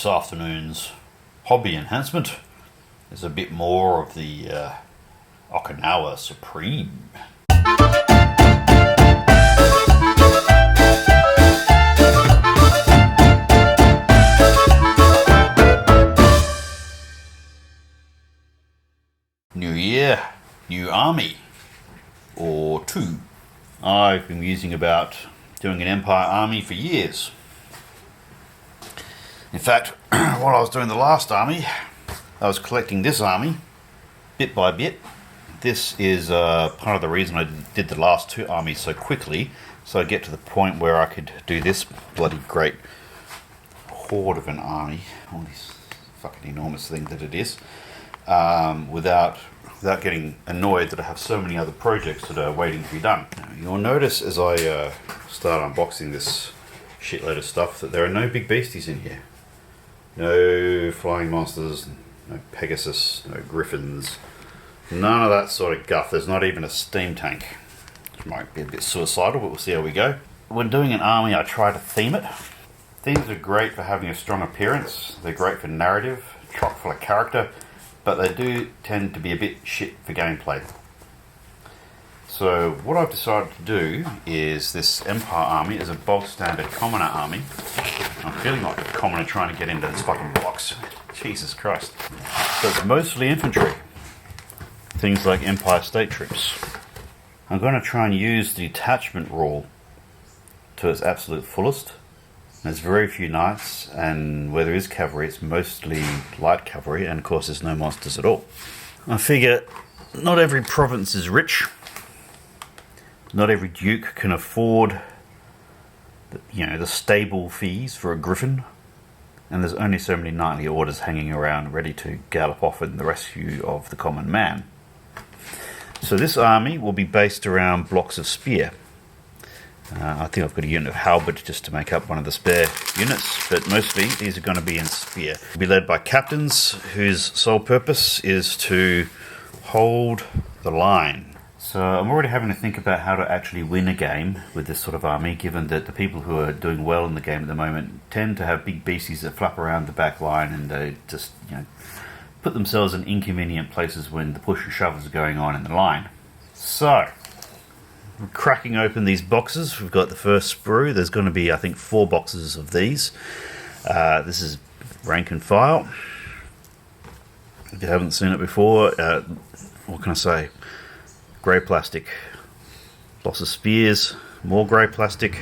this afternoon's hobby enhancement is a bit more of the Okinawa Supreme. New year, new army, or two. I've been musing about doing an empire army for years. In fact, while I was doing the last army, I was collecting this army, bit by bit. This is part of the reason I did the last two armies so quickly, so I get to the point where I could do this bloody great horde of an army, all this fucking enormous thing that it is, without getting annoyed that I have so many other projects that are waiting to be done. Now, you'll notice as I start unboxing this shitload of stuff that there are no big beasties in here. No flying monsters, no Pegasus, no Griffins, none of that sort of guff. There's not even a steam tank, which might be a bit suicidal, but we'll see how we go. When doing an army, I try to theme it. Themes are great for having a strong appearance, they're great for narrative, chock full of character, but they do tend to be a bit shit for gameplay. So what I've decided to do is this Empire army is a bog standard commoner army. I'm feeling like a commoner trying to get into this fucking box. Jesus Christ. So it's mostly infantry. Things like Empire State Troops. I'm going to try and use the detachment rule to its absolute fullest. There's very few knights, and where there is cavalry, it's mostly light cavalry, and of course there's no monsters at all. I figure not every province is rich. Not every duke can afford the stable fees for a griffin, and there's only so many knightly orders hanging around ready to gallop off in the rescue of the common man. So this army will be based around blocks of spear. I think I've got a unit of halberd just to make up one of the spare units, but mostly these are going to be in spear. They'll be led by captains whose sole purpose is to hold the line. So I'm already having to think about how to actually win a game with this sort of army, given that the people who are doing well in the game at the moment tend to have big beasties that flap around the back line, and they just put themselves in inconvenient places when the push and shove is going on in the line. So we're cracking open these boxes. We've got the first sprue. There's going to be, I think, 4 boxes of these. This is rank and file. If you haven't seen it before, what can I say? Grey plastic. Lots of spears. More grey plastic.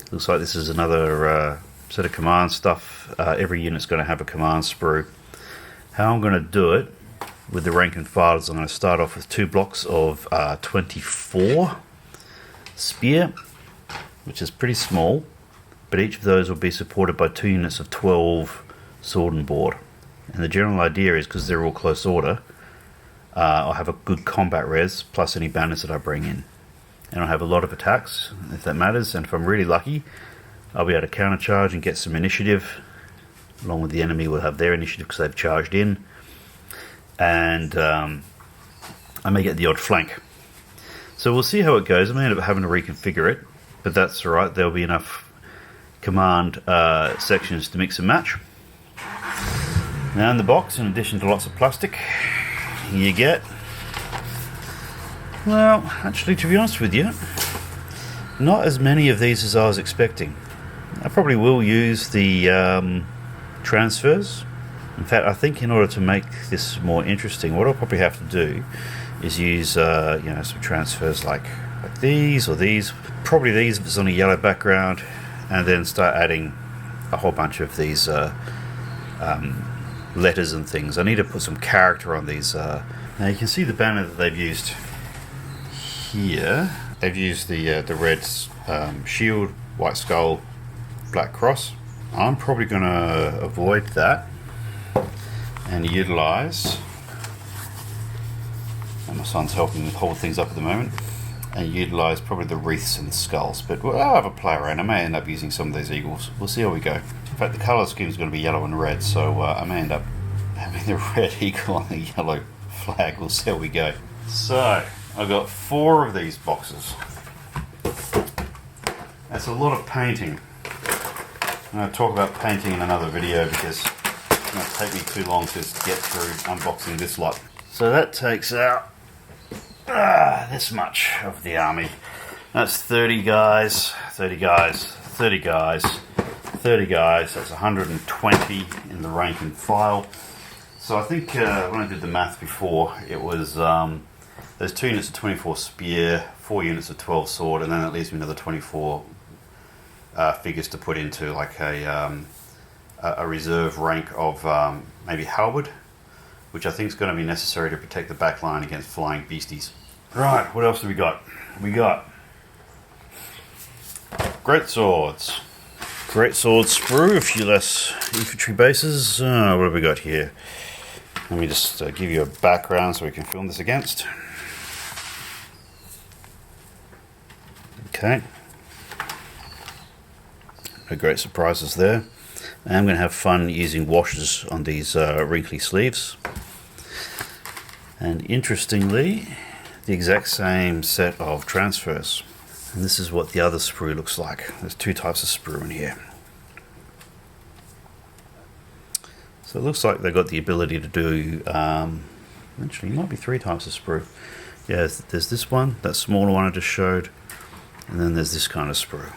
Looks like this is another set of command stuff. Every unit's going to have a command sprue. How I'm going to do it with the rank and file is I'm going to start off with 2 blocks of 24 spear, which is pretty small, but each of those will be supported by 2 units of 12 sword and board. And the general idea is, because they're all close order, I'll have a good combat res plus any banners that I bring in, and I'll have a lot of attacks if that matters, and if I'm really lucky I'll be able to countercharge and get some initiative. Along with the enemy will have their initiative because they've charged in, and I may get the odd flank. So we'll see how it goes. I may end up having to reconfigure it, but that's alright. There'll be enough command sections to mix and match. Now in the box, in addition to lots of plastic, you get, well, actually, to be honest with you, not as many of these as I was expecting. I probably will use the transfers. In fact, I think in order to make this more interesting, what I'll probably have to do is use some transfers like these or these. Probably these if it's on a yellow background, and then start adding a whole bunch of these letters and things. I need to put some character on these. Now you can see the banner that they've used here. They've used the red shield, white skull, black cross. I'm probably going to avoid that and utilise, and my son's helping hold things up at the moment, and utilise probably the wreaths and the skulls, but I'll have a play around. I may end up using some of these eagles. We'll see how we go. In fact, the colour scheme is going to be yellow and red, so I may end up having the red eagle on the yellow flag. We'll see how we go. So I've got 4 of these boxes. That's a lot of painting. going to talk about painting in another video because it's going to take me too long to get through unboxing this lot. So that takes out this much of the army. That's 30 guys, 30 guys, 30 guys, 30 guys. That's 120 in the rank and file. So I think when I did the math before, it was there's 2 units of 24 spear, 4 units of 12 sword, and then that leaves me another 24 figures to put into like a reserve rank of maybe halberd, which I think is going to be necessary to protect the back line against flying beasties. Right, what else do we got? We got great swords. Great sword sprue, a few less infantry bases. What have we got here? Let me just give you a background so we can film this against. Okay. No great surprises there. I'm going to have fun using washes on these wrinkly sleeves. And interestingly, the exact same set of transfers. And this is what the other sprue looks like. There's 2 types of sprue in here. So it looks like they've got the ability to do, actually it might be 3 types of sprue. Yeah, there's this one, that smaller one I just showed, and then there's this kind of sprue.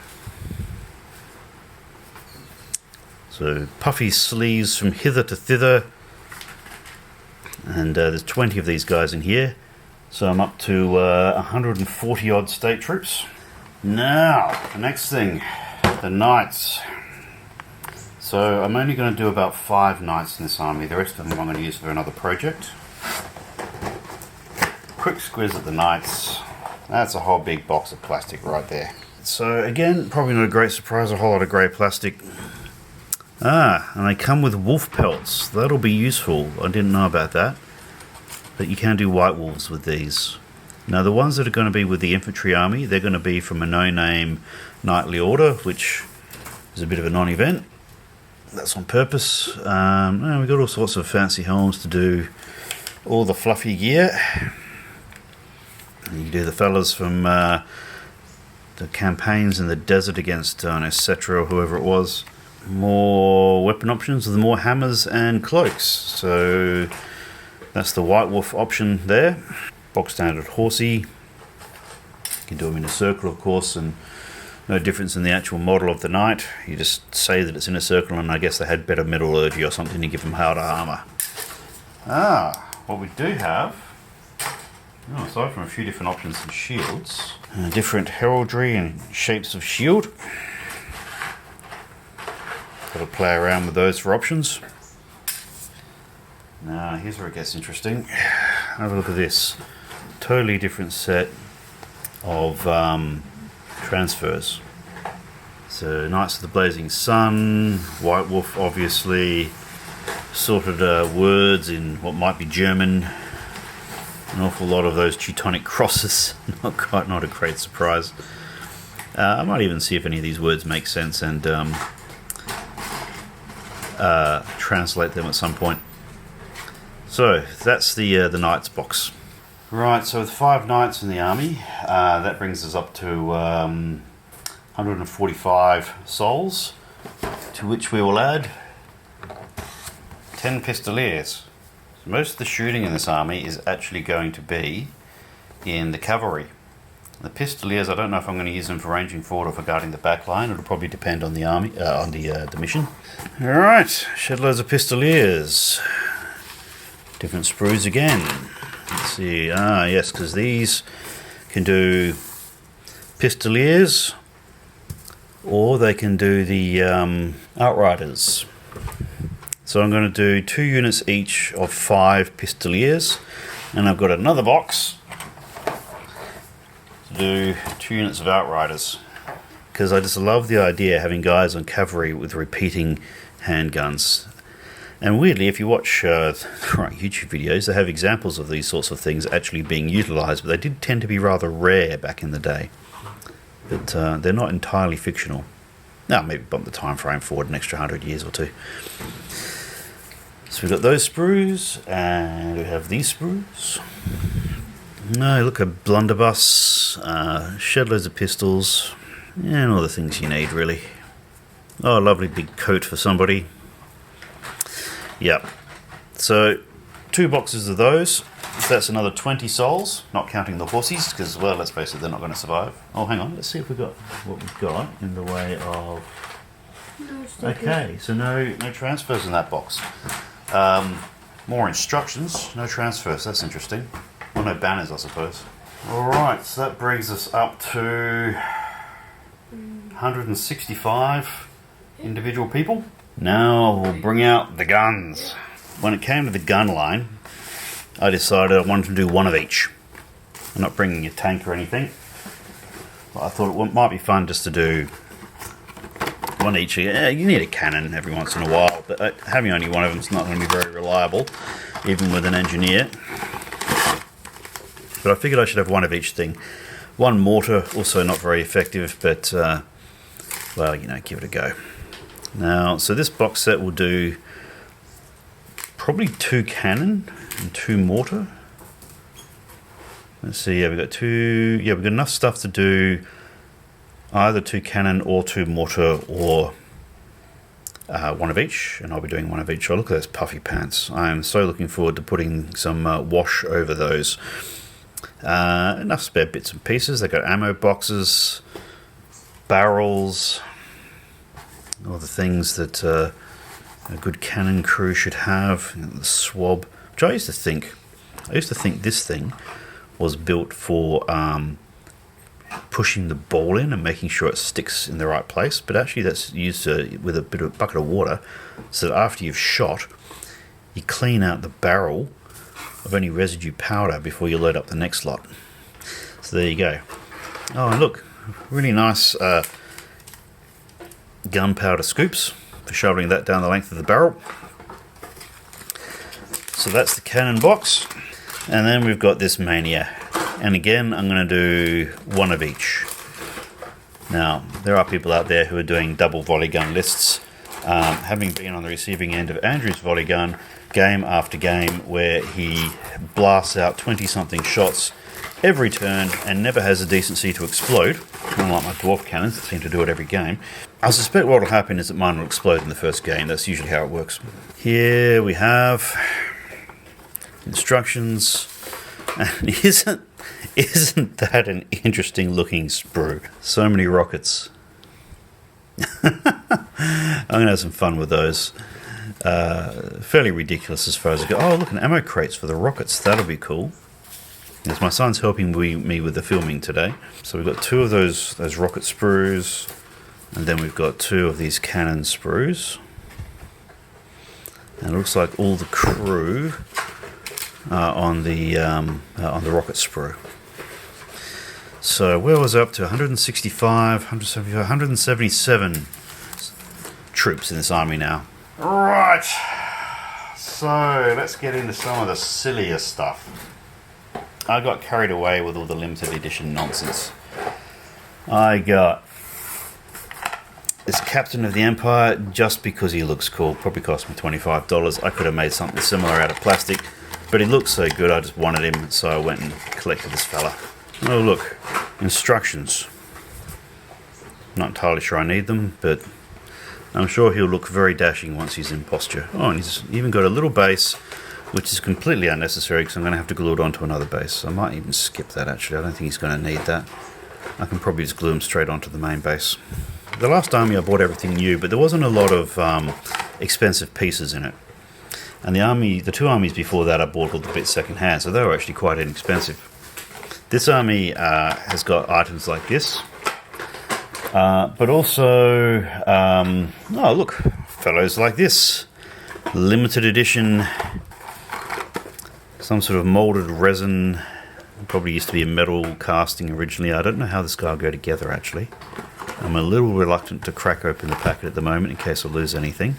So puffy sleeves from hither to thither, and there's 20 of these guys in here. So I'm up to 140 odd state troops. Now, the next thing, the knights. So I'm only going to do about 5 knights in this army. The rest of them I'm going to use for another project. Quick squiz at the knights. That's a whole big box of plastic right there. So again, probably not a great surprise, a whole lot of grey plastic. And they come with wolf pelts. That'll be useful. I didn't know about that. But you can do white wolves with these. Now the ones that are going to be with the infantry army, they're going to be from a no-name knightly order, which is a bit of a non-event. That's on purpose. We've got all sorts of fancy helms to do all the fluffy gear. You do the fellas from the campaigns in the desert against Cetra or whoever it was. More weapon options with more hammers and cloaks. So that's the white wolf option there. Box standard horsey. You can do them in a circle, of course, and no difference in the actual model of the knight. You just say that it's in a circle, and I guess they had better metallurgy or something to give them harder armour. What we do have, aside from a few different options and shields, different heraldry and shapes of shield. Got to play around with those for options. Now here's where it gets interesting. Have a look at this. Totally different set of transfers. So Knights of the Blazing Sun, White Wolf obviously, sorted words in what might be German. An awful lot of those Teutonic crosses. Not a great surprise. I might even see if any of these words make sense and translate them at some point. So that's the Knights box. Right, so with 5 Knights in the army, that brings us up to 145 souls, to which we will add 10 Pistoliers. So most of the shooting in this army is actually going to be in the cavalry. The Pistoliers, I don't know if I'm going to use them for ranging forward or for guarding the back line. It'll probably depend on the army, on the mission. All right, shed loads of Pistoliers. Different sprues again. Let's see. Yes, because these can do Pistoliers, or they can do the Outriders. So I'm going to do 2 units each of 5 Pistoliers, and I've got another box to do 2 units of Outriders, because I just love the idea of having guys on cavalry with repeating handguns. And weirdly, if you watch YouTube videos, they have examples of these sorts of things actually being utilised, but they did tend to be rather rare back in the day. But they're not entirely fictional. Now, maybe bump the time frame forward an extra 100 years or 2. So we've got those sprues, and we have these sprues. No, look, a blunderbuss, shed loads of pistols, and all the things you need, really. Oh, a lovely big coat for somebody. Yep. So 2 boxes of those. So that's another 20 souls, not counting the horsies, because, well, let's face it, they're not going to survive. Oh, hang on, let's see if we've got what we've got in the way of... No, okay, so no transfers in that box. More instructions, no transfers, that's interesting. Well, no banners, I suppose. Alright, so that brings us up to 165 individual people. Now we'll bring out the guns. When it came to the gun line, I decided I wanted to do one of each. I'm not bringing a tank or anything, but I thought it might be fun just to do one each. Yeah, you need a cannon every once in a while, but having only one of them is not going to be very reliable, even with an engineer. But I figured I should have one of each thing. One mortar, also not very effective, but well, you know, give it a go. Now, so this box set will do probably 2 cannon and 2 mortar. Let's see, yeah, we've got 2, yeah, we've got enough stuff to do either 2 cannon or 2 mortar, or one of each, and I'll be doing one of each. Oh, look at those puffy pants. I am so looking forward to putting some wash over those. Enough spare bits and pieces. They've got ammo boxes, barrels, all the things that a good cannon crew should have. You know, the swab, which I used to think this thing was built for pushing the ball in and making sure it sticks in the right place, but actually that's used with a bucket of water, so that after you've shot, you clean out the barrel of any residue powder before you load up the next lot. So there you go. Oh, and look, really nice gunpowder scoops for shoveling that down the length of the barrel. So that's the cannon box, and then we've got this mania, and again I'm going to do one of each. Now there are people out there who are doing double volley gun lists, having been on the receiving end of Andrew's volley gun game after game, where he blasts out 20 something shots every turn and never has the decency to explode, unlike my dwarf cannons that seem to do it every game. I suspect what will happen is that mine will explode in the first game. That's usually how it works. Here we have instructions, and isn't that an interesting looking sprue? So many rockets. I'm going to have some fun with those. Fairly ridiculous as far as I go. Oh, look, an ammo crates for the rockets. That'll be cool. Yes, my son's helping me with the filming today. So we've got 2 of those rocket sprues, and then we've got 2 of these cannon sprues. And it looks like all the crew are on the rocket sprue. So where was I up to? 165, 175, 177 troops in this army now. Right, so let's get into some of the sillier stuff. I got carried away with all the limited edition nonsense. I got this Captain of the Empire just because he looks cool. Probably cost me $25. I could have made something similar out of plastic, but he looks so good I just wanted him, so I went and collected this fella. Oh look, instructions. Not entirely sure I need them, but I'm sure he'll look very dashing once he's in posture. Oh, and he's even got a little base, which is completely unnecessary because I'm going to have to glue it onto another base. So I might even skip that actually. I don't think he's going to need that. I can probably just glue him straight onto the main base. The last army I bought everything new, but there wasn't a lot of expensive pieces in it. And the 2 armies before that I bought all the bits second hand, so they were actually quite inexpensive. This army has got items like this. But also, oh look, fellows like this. Limited edition, some sort of moulded resin. Probably used to be a metal casting originally. I don't know how this guy will go together actually. I'm a little reluctant to crack open the packet at the moment in case I lose anything.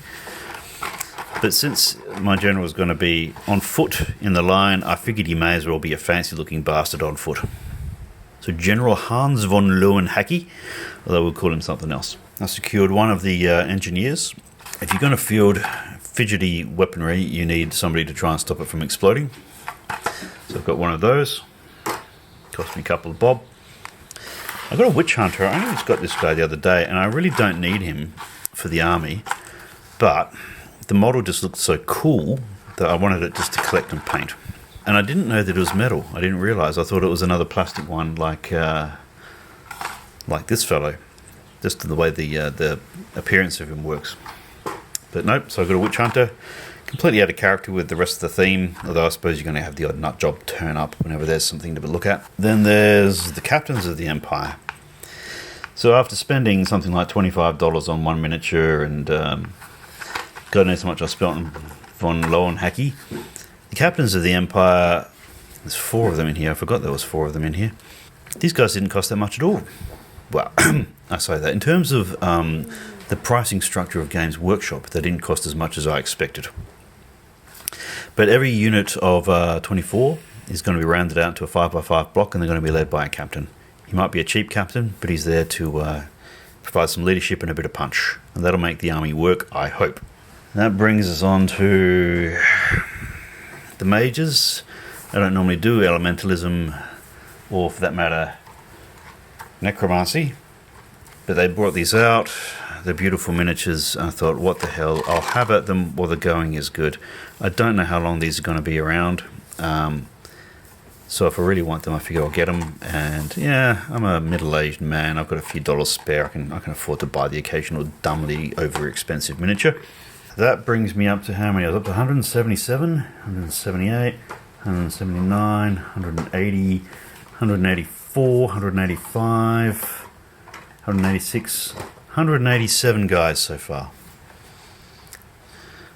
But since my general is going to be on foot in the line, I figured he may as well be a fancy looking bastard on foot. So General Hans von Lohenhacke, although we'll call him something else. I secured one of the engineers. If you're going to field fidgety weaponry, you need somebody to try and stop it from exploding. So I've got one of those. Cost me a couple of bob. I've got a witch hunter. I only just got this guy the other day, and I really don't need him for the army, but the model just looked so cool that I wanted it just to collect and paint. And I didn't know that it was metal. I didn't realise. I thought it was another plastic one like this fellow, just the way the appearance of him works. But nope, so I've got a Witch Hunter, completely out of character with the rest of the theme, although I suppose you're going to have the odd nut job turn up whenever there's something to look at. Then there's the Captains of the Empire. So after spending something like $25 on one miniature, and God knows how much I spent on Von Lohenhacke, the Captains of the Empire, there's 4 of them in here. I forgot there was 4 of them in here. These guys didn't cost that much at all. Well, I say that. In terms of the pricing structure of Games Workshop, they didn't cost as much as I expected. But every unit of 24 is going to be rounded out to a 5x5 block, and they're going to be led by a captain. He might be a cheap captain, but he's there to provide some leadership and a bit of punch. And that'll make the army work, I hope. And that brings us on to the mages. I don't normally do elementalism, or for that matter, necromancy. But they brought these out. They're beautiful miniatures. I thought, what the hell, I'll have at them while the going is good. I don't know how long these are going to be around. So if I really want them, I figure I'll get them. And yeah, I'm a middle-aged man. I've got a few dollars spare. I can afford to buy the occasional dumbly over-expensive miniature. That brings me up to how many? I was up to 177, 178, 179, 180, 184, 185, 186, 187 guys so far.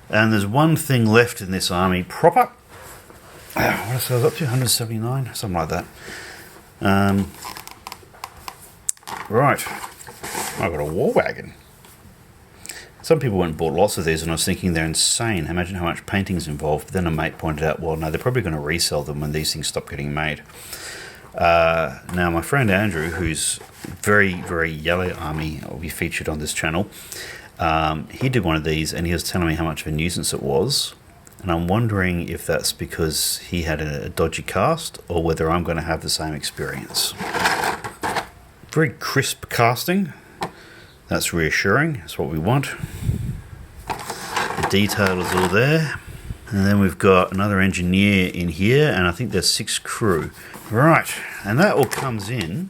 And there's one thing left in this army proper. What else I was up to? 179, something like that. Right, I've got a war wagon. Some people went and bought lots of these, and I was thinking they're insane. Imagine how much painting's involved. But then a mate pointed out, well, no, they're probably going to resell them when these things stop getting made. Now, my friend Andrew, who's very, very yellow army, will be featured on this channel. He did one of these, and he was telling me how much of a nuisance it was. And I'm wondering if that's because he had a dodgy cast, or whether I'm going to have the same experience. Very crisp casting. That's reassuring. That's what we want. The detail is all there. And then we've got another engineer in here, and I think there's 6 crew. Right, and that all comes in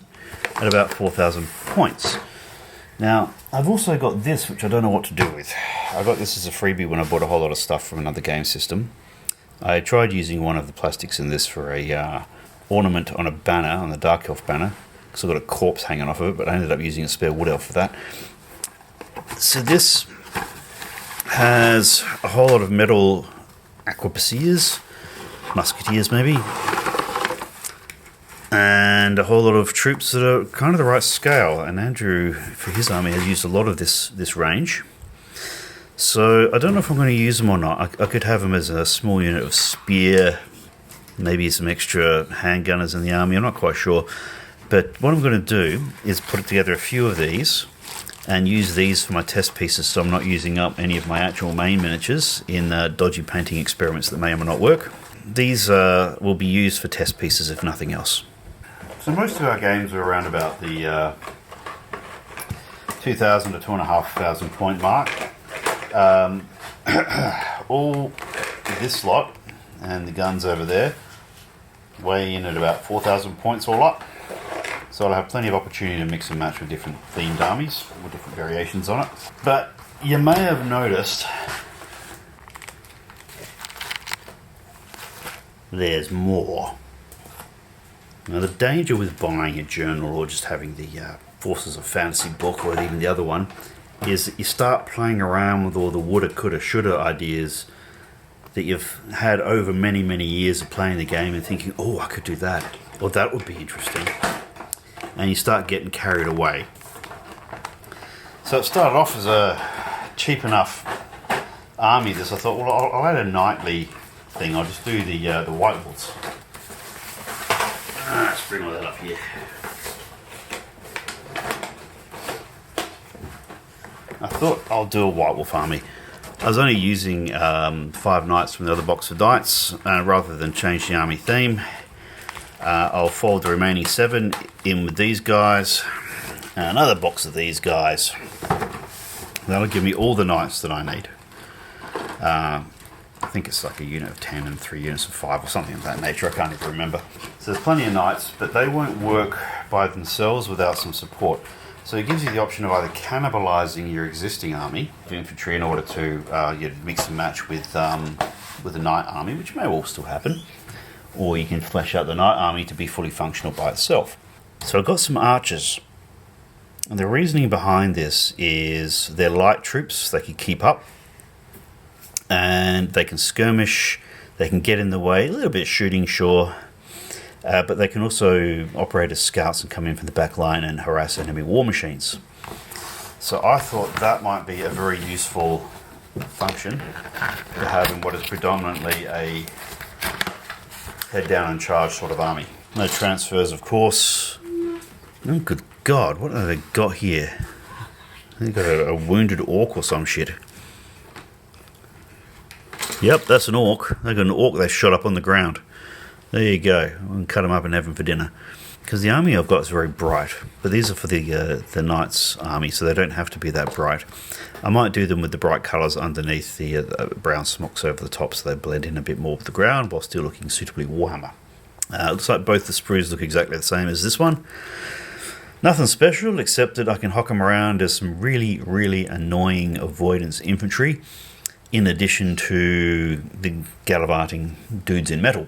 at about 4,000 points. Now, I've also got this, which I don't know what to do with. I got this as a freebie when I bought a whole lot of stuff from another game system. I tried using one of the plastics in this for a ornament on a banner, on the Dark Elf banner, because I've got a corpse hanging off of it, but I ended up using a spare wood elf for that. So this has a whole lot of metal arquebusiers, musketeers maybe, and a whole lot of troops that are kind of the right scale. And Andrew, for his army, has used a lot of this range. So I don't know if I'm going to use them or not. I could have them as a small unit of spear, maybe some extra handgunners in the army, I'm not quite sure. But what I'm going to do is put together a few of these and use these for my test pieces, so I'm not using up any of my actual main miniatures in dodgy painting experiments that may or may not work. These will be used for test pieces if nothing else. So most of our games are around about the 2,000 to 2,500 point mark. All this lot and the guns over there weigh in at about 4,000 points all up. So I'll have plenty of opportunity to mix and match with different themed armies, with different variations on it. But you may have noticed there's more. Now, the danger with buying a journal or just having the Forces of Fantasy book, or even the other one, is that you start playing around with all the woulda, coulda, shoulda ideas that you've had over many, many years of playing the game and thinking, oh, I could do that, or that would be interesting. And you start getting carried away. So it started off as a cheap enough army. This I thought, well, I'll add a nightly thing. I'll just do the white wolves. Let's bring all that up here. I thought I'll do a white wolf army. I was only using 5 knights from the other box of dice, rather than change the army theme. I'll fold the remaining 7 in with these guys, and another box of these guys, That'll give me all the knights that I need. I think it's like a unit of 10 and 3 units of 5 or something of that nature. I can't even remember. So there's plenty of knights, but they won't work by themselves without some support. So it gives you the option of either cannibalising your existing army of infantry in order to mix and match with a knight army, which may well still happen, or you can flesh out the knight army to be fully functional by itself. So I've got some archers. And the reasoning behind this is they're light troops, they can keep up, and they can skirmish, they can get in the way, a little bit shooting, sure, but they can also operate as scouts and come in from the back line and harass enemy war machines. So I thought that might be a very useful function to have in what is predominantly a head down and charge sort of army. No transfers, of course. Oh, good God, what have they got here? They've got a wounded orc or some shit. Yep, that's an orc. They've got an orc they shot up on the ground. There you go. We can cut them up and have them for dinner. Because the army I've got is very bright, but these are for the Knights army, so they don't have to be that bright. I might do them with the bright colours underneath the brown smocks over the top, so they blend in a bit more with the ground while still looking suitably Warhammer. Looks like both the sprues look exactly the same as this one. Nothing special, except that I can hock them around as some really, really annoying avoidance infantry, in addition to the gallivanting dudes in metal.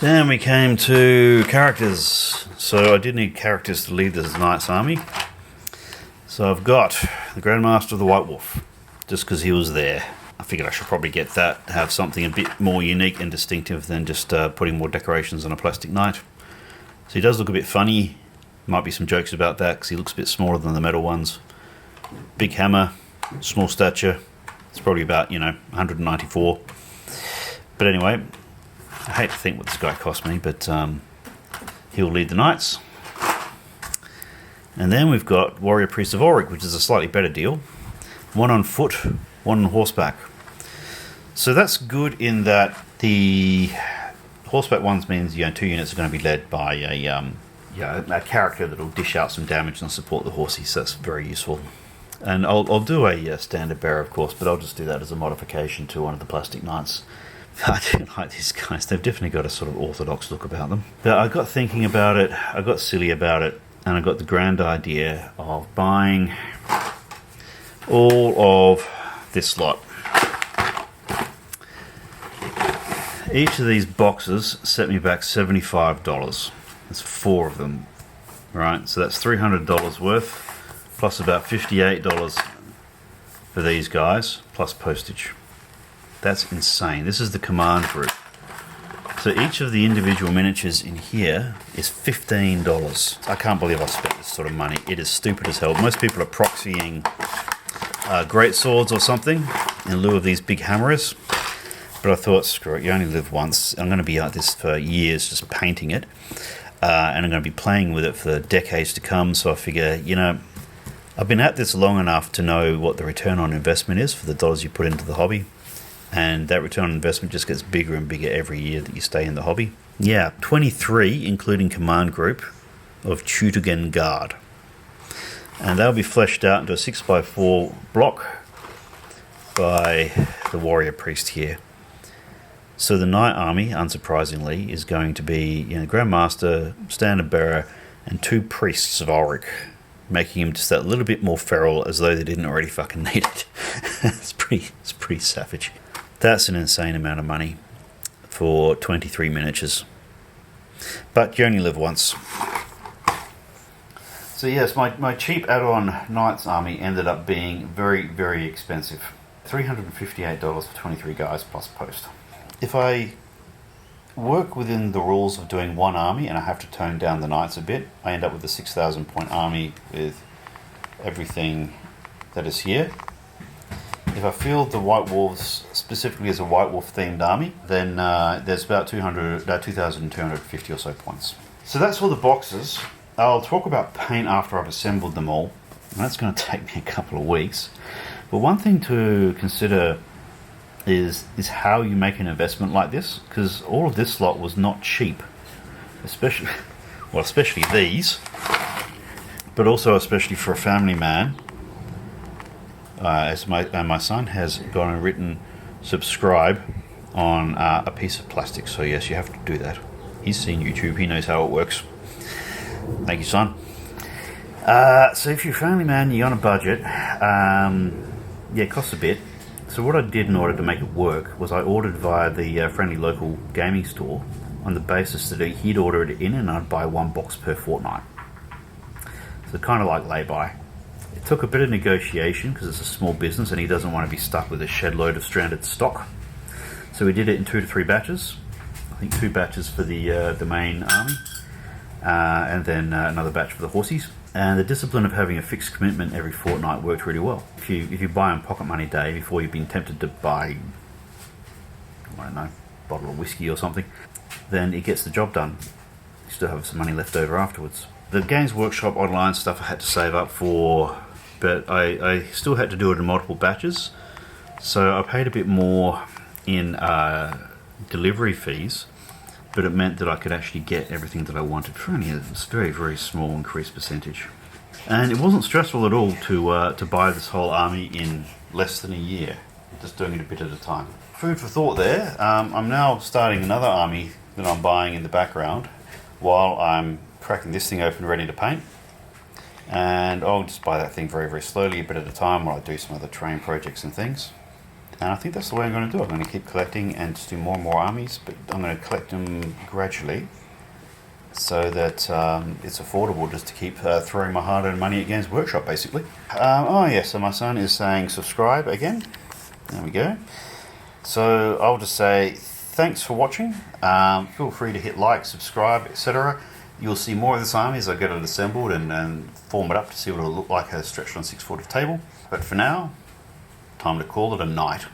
Then we came to characters. So I did need characters to lead this Knights army. So I've got the Grandmaster of the White Wolf, just because he was there. I figured I should probably get that, have something a bit more unique and distinctive than just putting more decorations on a plastic knight. So he does look a bit funny. Might be some jokes about that because he looks a bit smaller than the metal ones. Big hammer, small stature. It's probably about, 194. But anyway, I hate to think what this guy cost me, but he'll lead the knights. And then we've got Warrior Priest of Ulrich, which is a slightly better deal. One on foot, one on horseback. So that's good in that the horseback ones means 2 units are going to be led by a character that will dish out some damage and support the horses. So that's very useful. And I'll do a standard bearer, of course, but I'll just do that as a modification to one of the plastic knights. I do like these guys. They've definitely got a sort of orthodox look about them. But I got thinking about it, I got silly about it, and I got the grand idea of buying all of this lot. Each of these boxes set me back $75. That's 4 of them, right? So that's $300 worth, plus about $58 for these guys, plus postage. That's insane. This is the command group. So each of the individual miniatures in here is $15. I can't believe I spent this sort of money. It is stupid as hell. Most people are proxying great swords or something in lieu of these big hammers. But I thought, screw it, you only live once. I'm going to be at this for years, just painting it. And I'm going to be playing with it for decades to come. So I figure, I've been at this long enough to know what the return on investment is for the dollars you put into the hobby. And that return on investment just gets bigger and bigger every year that you stay in the hobby. Yeah, 23, including command group, of Tutogen Guard. And they'll be fleshed out into a 6x4 block by the Warrior Priest here. So the Knight Army, unsurprisingly, is going to be Grandmaster, Standard Bearer, and 2 Priests of Ulrich, making him just that little bit more feral, as though they didn't already fucking need it. It's pretty savage. That's an insane amount of money for 23 miniatures. But you only live once. So yes, my cheap add-on Knights army ended up being very, very expensive. $358 for 23 guys plus post. If I work within the rules of doing one army and I have to tone down the Knights a bit, I end up with a 6,000 point army with everything that is here. If I field the White Wolves specifically as a White Wolf themed army, then there's about 2,250 or so points. So that's all the boxes. I'll talk about paint after I've assembled them all, and that's going to take me a couple of weeks. But one thing to consider is how you make an investment like this, because all of this lot was not cheap, especially these, but also especially for a family man. as my son has gone and written subscribe on a piece of plastic. So yes, you have to do that. He's seen YouTube. He knows how it works. Thank you, son. So if you're a family man, you're on a budget. It costs a bit. So what I did in order to make it work was I ordered via the friendly local gaming store on the basis that he'd order it in and I'd buy one box per fortnight. So kind of like lay-by. It took a bit of negotiation because it's a small business and he doesn't want to be stuck with a shed load of stranded stock. So we did it in 2 to 3 batches. I think 2 batches for the main army, and then another batch for the horsies. And the discipline of having a fixed commitment every fortnight worked really well. If you buy on pocket money day before you've been tempted to buy, I don't know, a bottle of whiskey or something, then it gets the job done. You still have some money left over afterwards. The Games Workshop online stuff I had to save up for, but I still had to do it in multiple batches. So I paid a bit more in delivery fees, but it meant that I could actually get everything that I wanted for only a very, very small increased percentage. And it wasn't stressful at all to buy this whole army in less than a year, just doing it a bit at a time. Food for thought there. I'm now starting another army that I'm buying in the background while I'm cracking this thing open ready to paint. And I'll just buy that thing very, very slowly, a bit at a time, while I do some other terrain projects and things. And I think that's the way I'm going to do it. I'm going to keep collecting and just do more and more armies, but I'm going to collect them gradually so that it's affordable just to keep throwing my hard-earned money at Games Workshop, basically. So my son is saying subscribe again. There we go. So I'll just say thanks for watching. Feel free to hit like, subscribe, etc. You'll see more of this army as I get it assembled and form it up to see what it'll look like as stretched on 6 foot of table. But for now, time to call it a night.